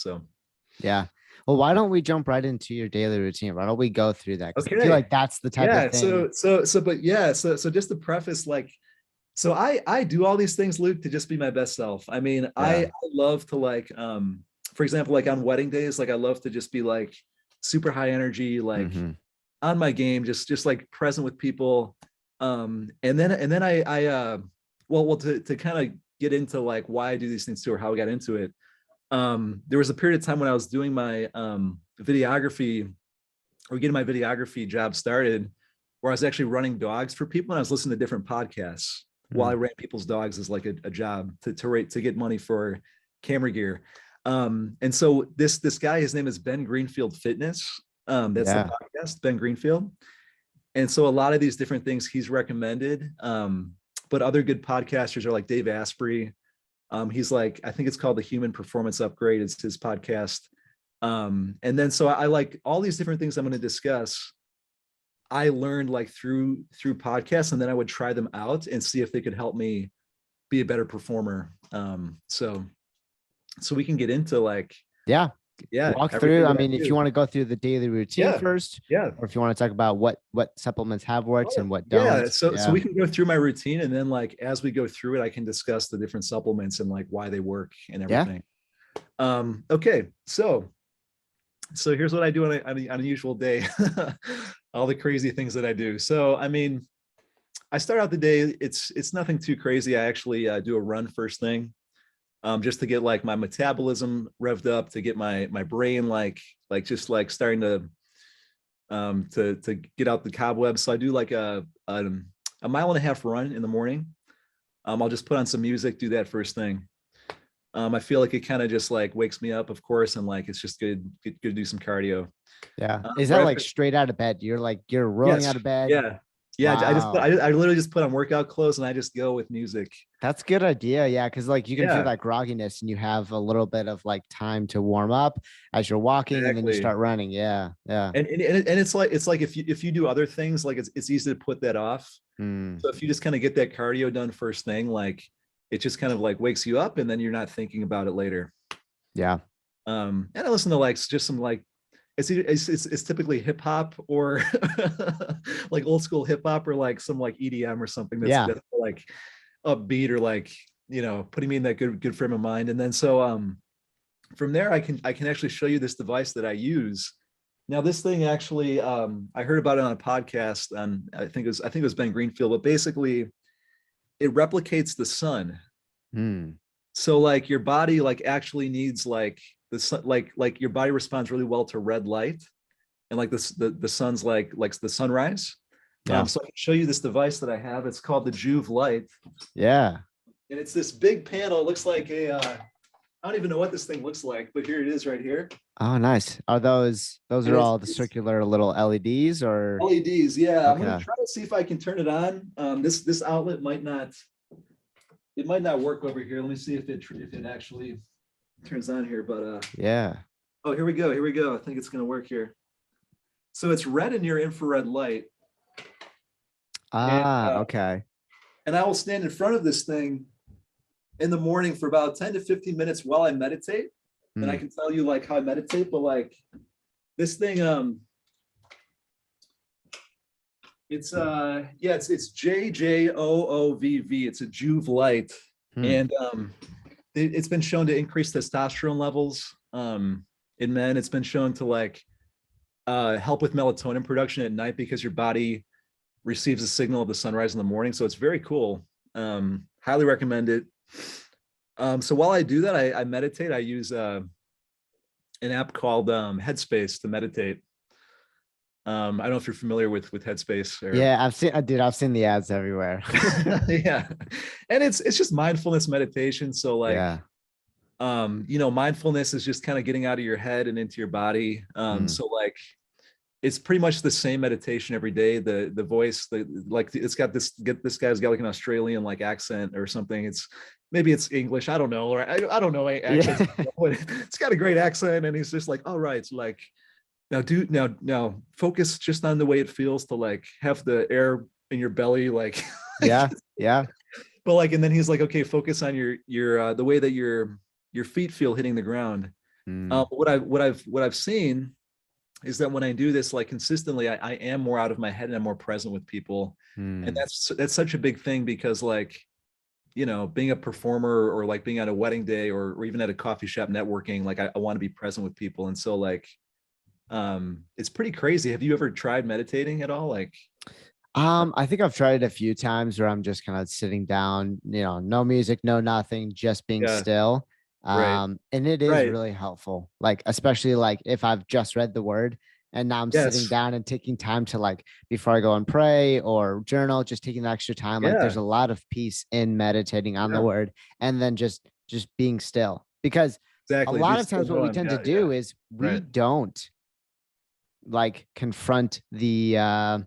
So, Yeah. Well, why don't we jump right into your daily routine? Why don't we go through that? Because I feel okay. like that's the type of Yeah. thing. So just to preface, like, so I do all these things, Luke, to just be my best self. I mean, I Yeah. love to like, for example, like on wedding days, like I love to just be like super high energy, like Hmm. on my game, just like present with people. And then well, to kind of get into like why I do these things too, or how I got into it. There was a period of time when I was doing my videography or getting my videography job started, where I was actually running dogs for people and I was listening to different podcasts while I ran people's dogs as like a job to get money for camera gear. And so this guy, his name is Ben Greenfield Fitness. That's the Yeah. podcast, Ben Greenfield. And so a lot of these different things he's recommended. But other good podcasters are like Dave Asprey. He's like, I think it's called the Human Performance Upgrade. It's his podcast. And then so I like all these different things I'm going to discuss. I learned like through podcasts, and then I would try them out and see if they could help me be a better performer. So we can get into like, Yeah. yeah, Walk through. everything I that I mean, if you do. want to go through the daily routine Yeah, first, yeah. or if you want to talk about what supplements have worked and what Yeah, don't. so Yeah. we can go through my routine, and then like as we go through it, I can discuss the different supplements and like why they work and Yeah. everything. Okay, so here's what I do on an unusual day. All the crazy things that I do. So I mean, I start out the day. It's nothing too crazy. I actually do a run first thing, just to get like my metabolism revved up, to get my brain like just like starting to get out the cobwebs. So I do like a mile and a half run in the morning. I'll just put on some music, do that first thing. I feel like it kind of just like wakes me up, of course, and like it's just good to do some cardio. Yeah. Is that Right like after, straight out of bed? You're rolling yes, out of bed. yeah, yeah. Wow. I literally just put on workout clothes and I just go with music. That's a good idea. Yeah. Cause like you can feel Yeah, that grogginess and you have a little bit of like time to warm up as you're walking and then you exactly. start running. Yeah. Yeah. And it's like if you do other things, like it's easy to put that off. Mm, So if you just kind of get that cardio done first thing, like it just kind of like wakes you up, and then you're not thinking about it later. yeah. And I listen to like just some like it's typically hip hop or like old school hip hop, or like some like EDM or something Yeah. that's like upbeat, or like, you know, putting me in that good frame of mind. And then so from there I can actually show you this device that I use. Now this thing actually, I heard about it on a podcast, and I think it was Ben Greenfield, but basically it replicates the sun. Mm, So like your body like actually needs like the sun, like your body responds really well to red light, and like the sun's like the sunrise. yeah. So I can show you this device that I have. It's called the Juve Light, Yeah. and it's this big panel. It looks like I don't even know what this thing looks like, but here it is right here. Oh, nice. Are those And are it's, all the it's circular little LEDs or LEDs. Yeah, I'm gonna okay. try to see if I can turn it on. This outlet might not work over here. Let me see if it actually turns on here. But Yeah. oh, here we go. Here we go. I think it's gonna work here. So it's red and near infrared light, and Ah, okay. and I will stand in front of this thing in the morning for about 10 to 15 minutes while I meditate. And I Mm, can tell you like how I meditate, but like this thing, it's JJOOVV. It's a Juve light, mm, and it's been shown to increase testosterone levels in men. It's been shown to like help with melatonin production at night, because your body receives a signal of the sunrise in the morning. So it's very cool. Highly recommend it. So while I do that, I meditate. I use an app called Headspace to meditate. I don't know if you're familiar with Headspace or yeah, I've seen the ads everywhere. yeah, and it's just mindfulness meditation. So like, Yeah. you know, mindfulness is just kind of getting out of your head and into your body. Mm, So like, it's pretty much the same meditation every day. The voice, like it's got this guy's got like an Australian like accent or something. Maybe it's English. I don't know. Or I don't know accents. yeah. It's got a great accent, and he's just like, all right, so like now focus just on the way it feels to like have the air in your belly, like, Yeah. Yeah. but like, and then he's like, okay, focus on your the way that your feet feel hitting the ground. Mm, What I've seen is that when I do this like consistently, I am more out of my head and I'm more present with people. And mm. that's such a big thing because like, being a performer or like being at a wedding day or even at a coffee shop networking, like I want to be present with people. And so like, it's pretty crazy. Have you ever tried meditating at all? Like, I think I've tried it a few times where I'm just kind of sitting down, no music, no nothing, just being yeah, still. right, And it is right. really helpful. Like, especially like if I've just read the word and now I'm sitting Yes. down and taking time to like before I go and pray or journal, just taking the extra time. Like there's Yeah, a lot of peace in meditating on the yeah, word and then just being still. Because a exactly. lot Just of still times what we knowing. tend to Yeah, yeah, do is we right. don't like confront the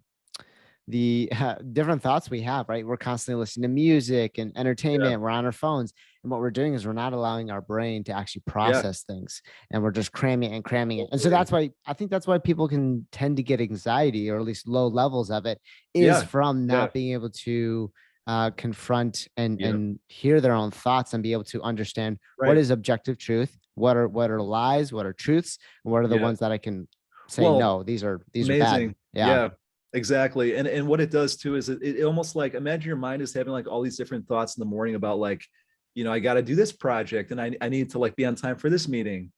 different thoughts we have, right? We're constantly listening to music and Yeah, entertainment. We're on our phones. And what we're doing is we're not allowing our brain to actually yeah, process things and we're just cramming and cramming it. And so totally. that's why I think that's why people can tend to get anxiety or at least low levels of it is Yeah, from yeah, not being able to confront yeah, and hear their own thoughts and be able to understand what right. is objective truth, what are lies, what are truths, and what are the Yeah. ones that I can say, Well, no, these are bad. amazing. Yeah. Yeah, exactly. And what it does too is it almost like imagine your mind is having like all these different thoughts in the morning about like, I got to do this project and I need to like be on time for this meeting.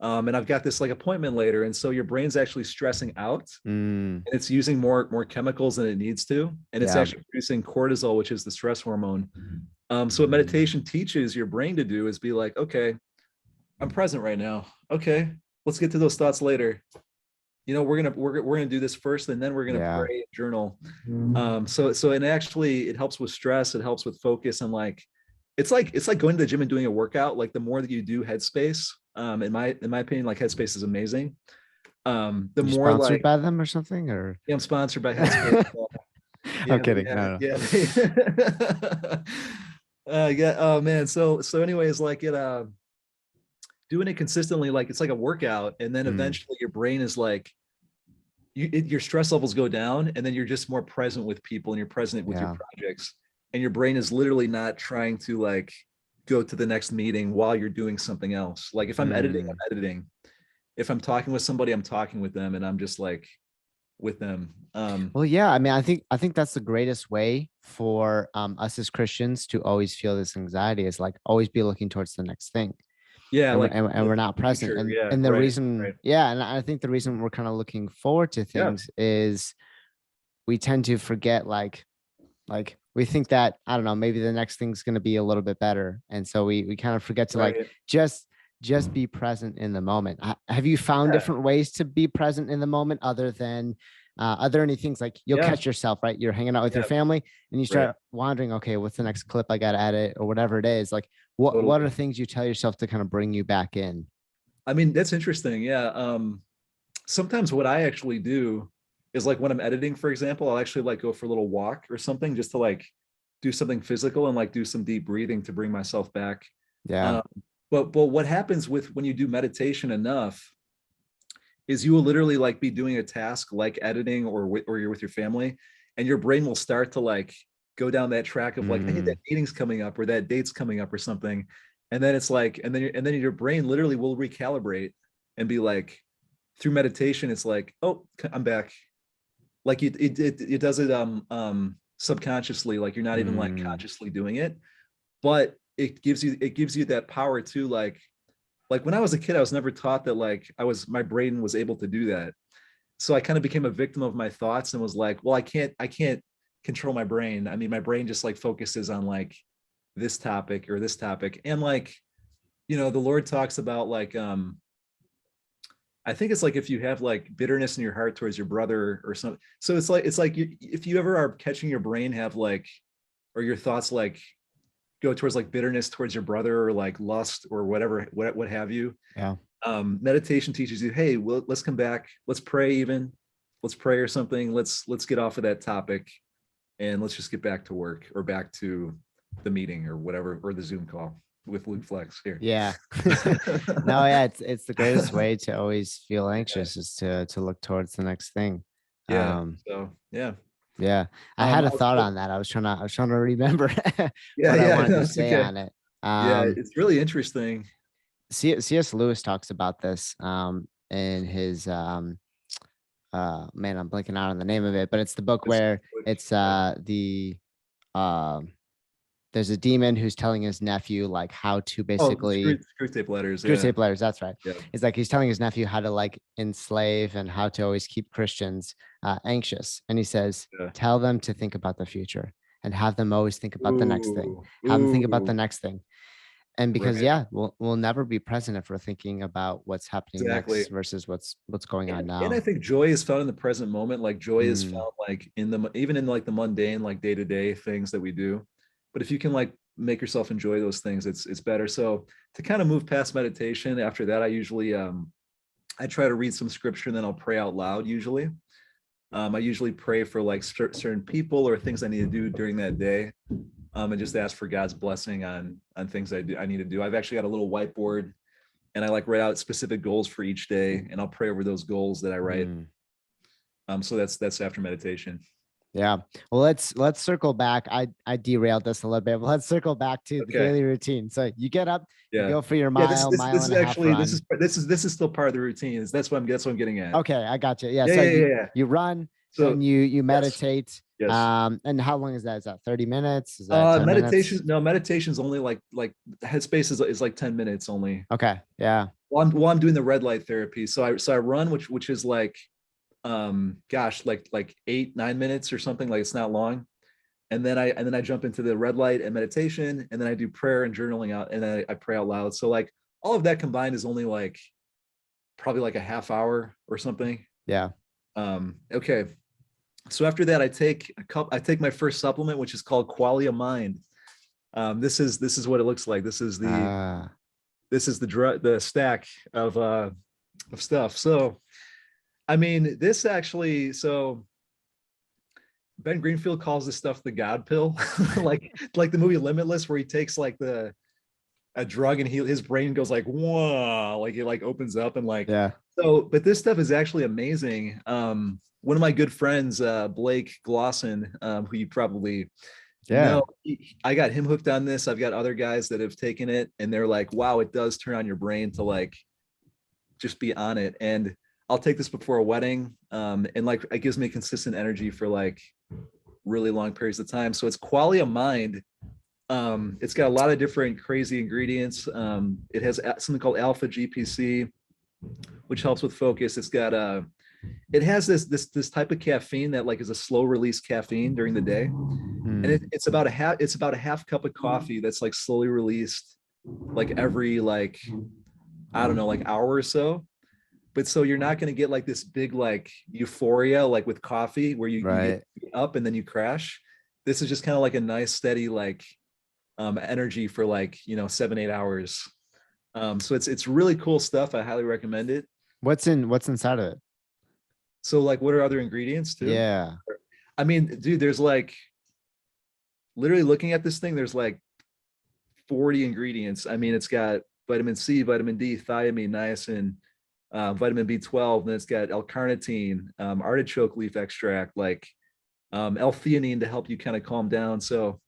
And I've got this like appointment later. And so your brain's actually stressing out Mm, and it's using more chemicals than it needs to. And it's yeah. actually producing cortisol, which is the stress hormone. So what meditation teaches your brain to do is be like, okay, I'm present right now. Okay, let's get to those thoughts later. We're gonna do this first, and then we're gonna Yeah. pray and journal. So and actually, it helps with stress. It helps with focus, and like, it's like going to the gym and doing a workout. Like the more that you do Headspace, in my opinion, like Headspace is amazing. The You more sponsored like by them or something or yeah, I'm sponsored by Headspace. I'm Yeah, kidding. yeah, No, yeah. no. Yeah. Oh man. So anyways, like doing it consistently, like it's like a workout, and then Mm, eventually your brain is like your stress levels go down, and then you're just more present with people and you're present with your yeah. projects, and your brain is literally not trying to like go to the next meeting while you're doing something else. Like if I'm editing, Mm. I'm editing. If I'm talking with somebody, I'm talking with them, and I'm just like with them. Well, yeah, I mean, I think that's the greatest way for us as Christians to always feel this anxiety is like always be looking towards the next thing. Yeah, And we're like and we're not the present. future. And Yeah, and the right, reason, right. yeah, and I think the reason we're kind of looking forward to Yeah, things is we tend to forget like we think that I don't know, maybe the next thing's going to be a little bit better, and so we kind of forget to like right. just just be present in the moment. Have you found Yeah, different ways to be present in the moment other than are there any things like you'll yeah, catch yourself, right? You're hanging out with your yeah, family and you right. start wondering, okay, what's the next clip I got to edit or whatever it is? Like, what are Totally. things you tell yourself to kind of bring you back in? I mean, that's interesting. Yeah. Sometimes what I actually do is like when I'm editing, for example, I'll actually like go for a little walk or something just to like do something physical and like do some deep breathing to bring myself back. Yeah. Um, but what happens with when you do meditation enough is you will literally like be doing a task like editing or you're with your family, and your brain will start to like go down that track of like, hey, that Mm, meeting's coming up or that date's coming up or something. And then it's like, and then your brain literally will recalibrate and be like, through meditation, it's like, oh, I'm back. Like it does it subconsciously, like you're not even like mm, consciously doing it, but it gives you that power to like when I was a kid, I was never taught that like my brain was able to do that. So I kind of became a victim of my thoughts and was like, well, I can't control my brain. I mean, my brain just like focuses on like this topic or this topic. And like, the Lord talks about like I think it's like if you have like bitterness in your heart towards your brother or something. So it's like if you ever are catching your brain have like or your thoughts like go towards like bitterness towards your brother or like lust or whatever, what have you. yeah. Meditation teaches you, hey, well, let's come back, let's pray, even let's pray or something, let's get off of that topic and let's just get back to work or back to the meeting or whatever, or the Zoom call with Luke Flex here. Yeah. No, yeah, it's the greatest way to always feel Yeah, anxious is to look towards the next thing. yeah. Um, So yeah. yeah. I had a thought I'll, on that. I was trying to remember yeah, what I yeah, wanted no, to it's say okay. on it. Yeah, it's really interesting. C.S. Lewis talks about this in his man, I'm blanking out on the name of it, but it's the book It's where like, it's um there's a demon who's telling his nephew like how to oh, basically screw tape letters. screw Yeah. tape letters. That's right. Yeah. It's like he's telling his nephew how to like enslave and how to always keep Christians anxious. And he says, Yeah. tell them to think about the future and have them always think about the next thing. Ooh. Have them think about the Ooh. next thing. And because Right. yeah, we'll never be present if we're thinking about what's happening Exactly. next versus what's going on And I now. think joy is found in the present moment. Like joy is Mm, found like in the even in like the mundane, like day-to-day things that we do. But if you can like make yourself enjoy those things, it's better. So to kind of move past meditation, after that, I usually I try to read some scripture and then I'll pray out loud usually. I usually pray for like certain people or things I need to do during that day, and just ask for God's blessing on things I need to do. I've actually got a little whiteboard, and I like write out specific goals for each day, and I'll pray over those goals that I write. mm. So that's after meditation. Yeah. Well, let's circle back. I derailed this a little bit, but let's circle back to the Okay. daily routine. So you get up, you Yeah. go for your Yeah. This mile, this mile this and is a half actually run. this is still part of the routine. That's what I'm getting at. Okay, I got you. Yeah. Yeah. So Yeah. Yeah. Yeah. you run, So then you yes. meditate. Yes. And how long is that? Is that 30 minutes? Is that 10 Meditation. minutes? No, meditation's only like Headspace is like 10 minutes only. Okay. Yeah. While I'm doing the red light therapy. So I run, which is like gosh, like 8-9 minutes or something, like it's not long. And then I jump into the red light and meditation, and then I do prayer and journaling out, and then I pray out loud. So like all of that combined is only like probably like a half hour or something. Yeah. Okay. So after that, I take my first supplement, which is called Qualia Mind. This is what it looks like. Ah, The stack of stuff. So I mean, this actually, so Ben Greenfield calls this stuff the God pill, like the movie Limitless, where he takes like a drug and his brain goes like whoa, like it like opens up and like yeah. so. But this stuff is actually amazing. One of my good friends, Blake Glosson, who you probably Yeah. know, I got him hooked on this. I've got other guys that have taken it, and they're like, wow, it does turn on your brain to like just be on it. And I'll take this before a wedding, and like it gives me consistent energy for like really long periods of time. So it's Qualia Mind. It's got a lot of different crazy ingredients. It has something called alpha GPC, which helps with focus. It has this type of caffeine that like is a slow release caffeine during the day, and Mm, it's about a half cup of coffee that's like slowly released like every like I don't know, like hour or so. But so you're not going to get like this big like euphoria like with coffee where you get right. up and then you crash. This is just kind of like a nice steady like energy for like 7-8 hours. So it's really cool stuff. I highly recommend it. What's inside of it? So like what are other ingredients too? Yeah. I mean, dude, there's like literally looking at this thing, there's like 40 ingredients. I mean, it's got vitamin C, vitamin D, thiamine, niacin, vitamin B12, then it's got L-carnitine, artichoke leaf extract, like L-theanine to help you kind of calm down. So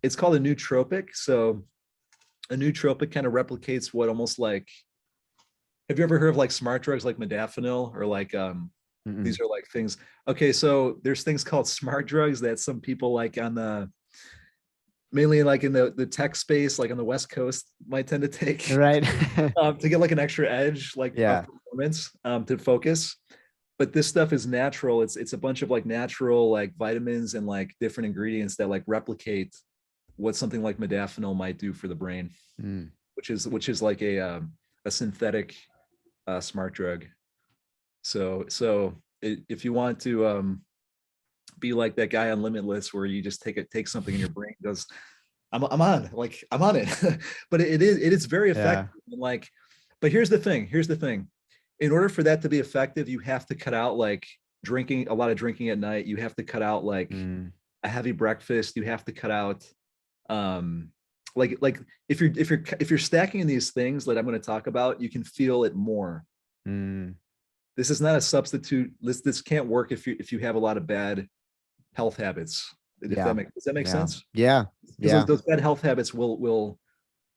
it's called a nootropic. So a nootropic kind of replicates what almost like, have you ever heard of like smart drugs like modafinil or like Mm-mm. these are like things. Okay, so there's things called smart drugs that some people like on the mainly like in the tech space, like on the West Coast, might tend to take Right. to get like an extra edge, like of Yeah. performance, to focus. But this stuff is natural. It's a bunch of like natural like vitamins and like different ingredients that like replicate what something like modafinil might do for the brain, Mm, which is like a synthetic smart drug. So if you want to be like that guy on Limitless, where you just take something in your brain goes, I'm on it, but it is very yeah. effective. And like, but here's the thing. In order for that to be effective, you have to cut out like a lot of drinking at night. You have to cut out like Mm, a heavy breakfast. You have to cut out um like if you're stacking in these things that I'm going to talk about, you can feel it more. mm, This is not a substitute. This can't work if you have a lot of bad health habits. If yeah. that does that make Yeah. sense? Yeah. Because Yeah. those bad health habits will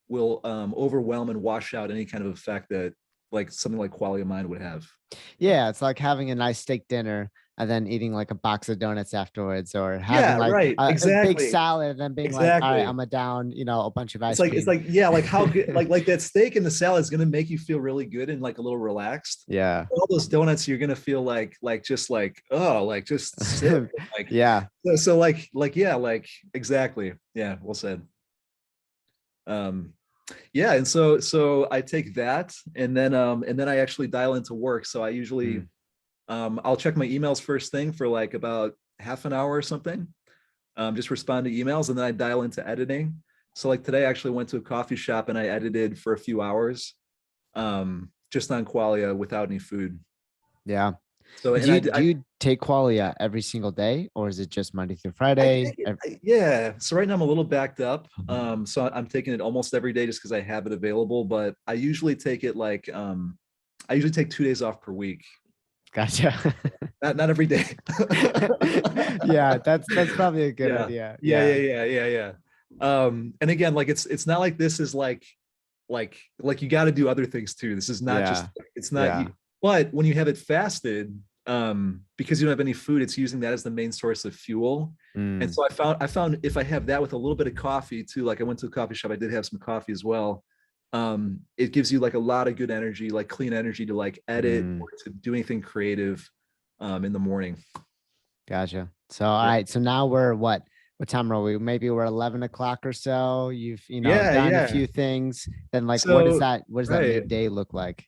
will overwhelm and wash out any kind of effect that like something like quality of mind would have. Yeah, it's like having a nice steak dinner and then eating like a box of donuts afterwards, or having Yeah, like right. a big Exactly. salad and then being like, all right, Exactly. I'm gonna down, a bunch of It's ice like it's cream. like yeah, like how good like that steak and the salad is gonna make you feel really good and like a little relaxed. Yeah. All those donuts, you're gonna feel like just like oh, like just sick. Like Yeah. so like yeah, like exactly. Yeah, well said. Um yeah, and so I take that and then I actually dial into work. So I usually Mm. I'll check my emails first thing for like about half an hour or something. Just respond to emails and then I dial into editing. So like today I actually went to a coffee shop and I edited for a few hours just on Qualia without any food. Yeah. So Do and you do you take Qualia every single day, or is it just Monday through Friday? take it, yeah. So right now I'm a little backed up. So I'm taking it almost every day just because I have it available. But I usually take it like I usually take 2 days off per week. Gotcha. Not every day. Yeah, that's probably a good Yeah. idea. Yeah, Yeah. yeah, yeah, yeah, yeah. And again, like it's not like this is like you got to do other things too. This is not just Yeah. it's not Yeah. but when you have it fasted, because you don't have any food, it's using that as the main source of fuel. And Mm. so I found if I have that with a little bit of coffee too, like I went to a coffee shop, I did have some coffee as well. It gives you like a lot of good energy, like clean energy to like edit Mm. or to do anything creative in the morning. Gotcha. So all Yeah. right. So now we're what time are we? Maybe we're 11 o'clock or so. You've, Yeah, done a yeah. few things. Then like So what does that right. midday look like?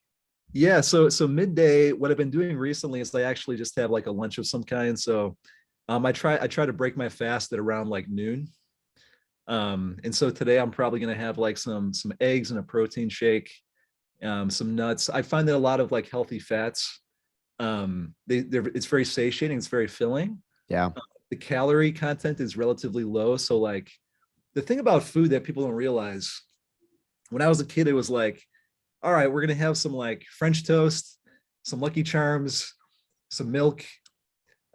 Yeah, so midday, what I've been doing recently is I actually just have like a lunch of some kind. So I try to break my fast at around like noon. And so today I'm probably gonna have like some eggs and a protein shake, some nuts. I find that a lot of like healthy fats, it's very satiating, it's very filling. Yeah. The calorie content is relatively low. So like the thing about food that people don't realize, when I was a kid, it was like, all right, we're gonna have some like French toast, some Lucky Charms, some milk.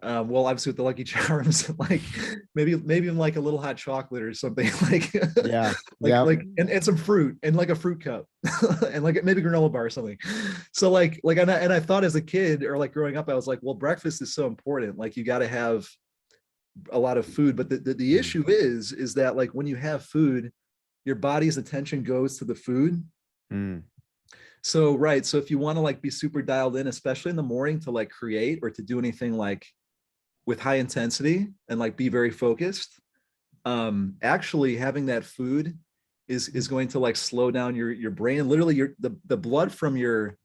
Well, obviously with the Lucky Charms, like maybe in like a little hot chocolate or something, like Yeah. Yep. and some fruit and like a fruit cup and like maybe granola bar or something. So like and I thought as a kid or like growing up, I was like, well, breakfast is so important. Like you got to have a lot of food. But the Mm. issue is that like when you have food, your body's attention goes to the food. Mm. So right. So if you want to like be super dialed in, especially in the morning to like create or to do anything like with high intensity and like be very focused, actually having that food is going to like slow down your brain. And literally the blood from your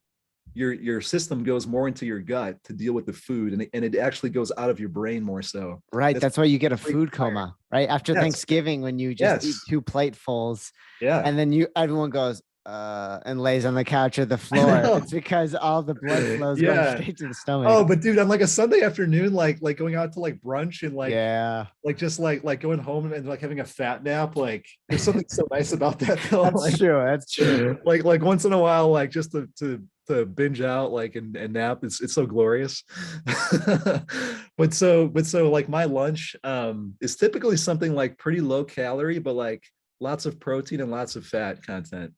system goes more into your gut to deal with the food and it actually goes out of your brain more so. Right. That's That's why you get a food coma, right? After yes, Thanksgiving, when you just eat yes, two platefuls yeah. and then everyone goes, and lays on the couch or the I floor. know. It's because all the blood flow is going Yeah. straight to the stomach. Oh, but dude, on like a Sunday afternoon, like going out to like brunch and Yeah. like just like going home and like having a fat nap, like there's something so nice about that though. That's true. That's true. Like once in a while, like just to binge out like and nap, it's so glorious. But so like my lunch is typically something like pretty low calorie, but like lots of protein and lots of fat content.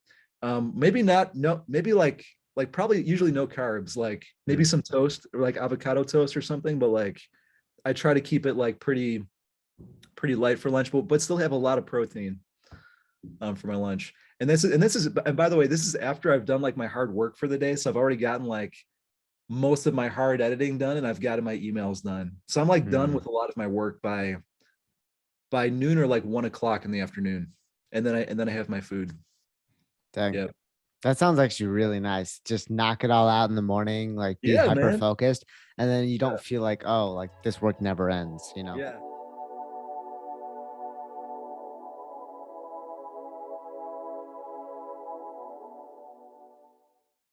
Maybe not no maybe like probably usually no carbs, like maybe Mm. some toast or like avocado toast or something, but like I try to keep it like pretty light for lunch, but still have a lot of protein for my lunch. And by the way, this is after I've done like my hard work for the day. So I've already gotten like most of my hard editing done and I've gotten my emails done. So I'm like done Mm. with a lot of my work by noon or like 1 o'clock in the afternoon. And then I have my food. Dang. Yeah. That sounds actually really nice. Just knock it all out in the morning, like be Yeah, hyper man. focused. And then you Yeah. don't feel like, oh, like this work never ends, you know? Yeah.